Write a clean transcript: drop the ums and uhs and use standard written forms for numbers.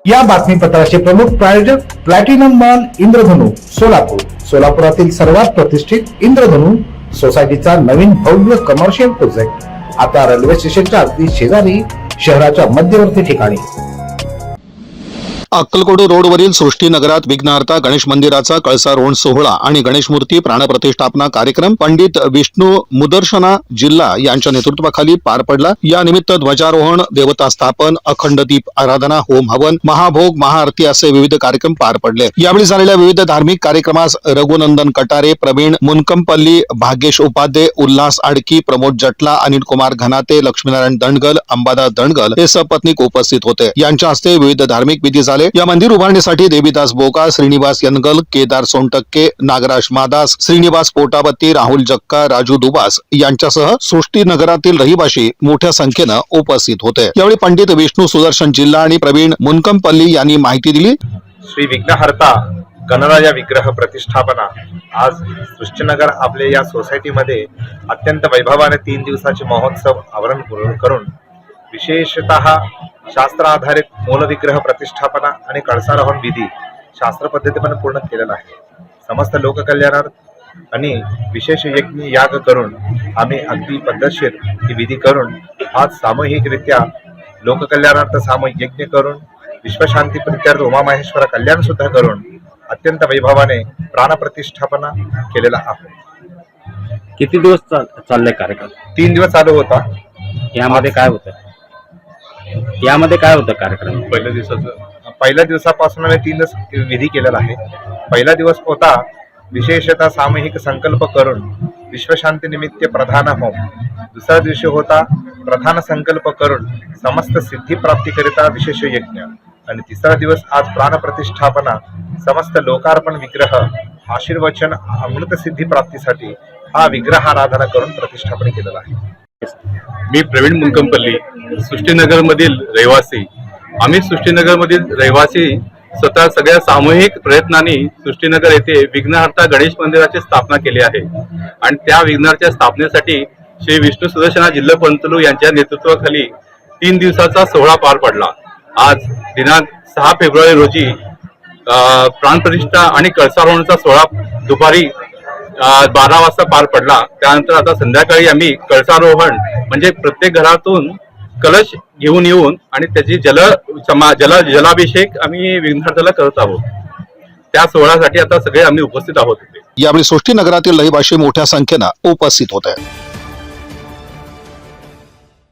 या बातमीपत्राचे प्रमुख प्रायोजक प्लॅटिनम मॉल इंद्रधनु सोलापूर। सोलापुरातील सर्वात प्रतिष्ठित इंद्रधनु सोसायटीचा नवीन भव्य कमर्शियल प्रोजेक्ट आता रेल्वे स्टेशनच्या अगदी शेजारी शहराच्या मध्यवर्ती ठिकाणी। अक्कलकोट रोडवरील सृष्टीनगरात विघ्नहर्ता गणेश मंदिराचा कळसारोहण सोहळा आणि गणेश मूर्ती प्राणप्रतिष्ठापना कार्यक्रम पंडित विष्णू मुदर्शना जिल्हा यांच्या नेतृत्वाखाली पार पडला। या निमित्त ध्वजारोहण, देवता स्थापन, अखंड दीप आराधना, होम हवन, महाभोग, महाआरती असे विविध कार्यक्रम पार पडले। यावेळी झालेल्या विविध धार्मिक कार्यक्रमास रघुनंदन कटारे, प्रवीण मुनकंपल्ली, भाग्येश उपाध्ये, उल्हास आडकी, प्रमोद जटला, अनिल कुमार घनाते, लक्ष्मीनारायण दंडगल, अंबादास दंडगल हे सपत्नीक उपस्थित होते। यांच्या हस्ते विविध धार्मिक विधी झाले। या मंदिर उभारणीसाठी देवीदास बोका, श्रीनिवास यनगल, केदार सोनटक्के, नागराज मादास, श्रीनिवास पोटाबत्ती, राहुल जक्का, राजू दुबास यांच्यासह सृष्टीनगरातील रहिवासी मोठ्या संख्येने उपस्थित होते। यावेळी पंडित विष्णू सुदर्शन जिल्हा आणि प्रवीण मुनकंपल्ली यांनी माहिती दिली। श्री विघ्नहर्ता गणराजा विग्रह प्रतिष्ठापना आज सृष्टीनगर आपल्या या सोसायटीमध्ये अत्यंत वैभवाने 3 दिवसाचे महोत्सव आवरण करून विशेषतः शास्त्र आधारित मूलविग्रह प्रतिष्ठापना आणि कळसारोहण विधी शास्त्र पद्धतीने पूर्ण केलेला आहे। समस्त लोककल्याणार्थ आणि विशेष यज्ञ याग करून आम्ही अगदी पद्धतशीर ही विधी करून आज सामूहिकरित्या लोककल्याणार्थ सामूहिक यज्ञ करून विश्वशांती प्रीत्यर्थ उमामहेश्वर कल्याण सुद्धा करून अत्यंत वैभवाने प्राणप्रतिष्ठापना केलेला आहे। किती दिवस चालले कार्यक्रम? 3 दिवस चालू होता। यामध्ये काय होतं कार्यक्रम? पहिल्या दिवसापासून आम्ही 3 दिवस विधी केलेला आहे। पहिला दिवस होता विशेषतः सामूहिक संकल्प करून विश्वशांती निमित्त प्रधान होम। दुसरा दिवशी होता प्रधान संकल्प करून समस्त सिद्धी प्राप्तीकरिता विशेष यज्ञ आणि तिसरा दिवस आज प्राणप्रतिष्ठापना समस्त लोकार्पण विग्रह आशीर्वचन अमृत सिद्धी प्राप्तीसाठी हा विग्रह आराधना करून प्रतिष्ठापन केलेला आहे। मी प्रवीण मुनकंपल्ली, सृष्टीनगर मधील रहिवासी। आम्ही सृष्टीनगर मधील रहिवासी स्वतः सगळ्या सामूहिक प्रयत्नांनी सृष्टीनगर येथे विघ्नहर्ता गणेश मंदिराची स्थापना केली आहे आणि त्या विघ्नहर्त्या स्थापनेसाठी श्री विष्णू सुदर्शना जिल्हा पंतलू यांच्या नेतृत्वाखाली 3 दिवसाचा सोहळा पार पडला। आज दिनांक 6 फेब्रुवारी रोजी प्राणप्रतिष्ठा आणि कळसारोहणाचा सोहळा दुपारी 12 वाजता पार पडला। त्यानंतर आता संध्याकाळी आम्ही कळसारोहण म्हणजे प्रत्येक घरातून कलश घेऊन येऊन आणि त्याची जलाभिषेक आम्ही विघ्नहर्त्याला करत आहोत। त्या सोहळ्यासाठी आता सगळे आम्ही उपस्थित आहोत। यावेळी सृष्टीनगरातील रहिवासी मोठ्या संख्येने उपस्थित होते।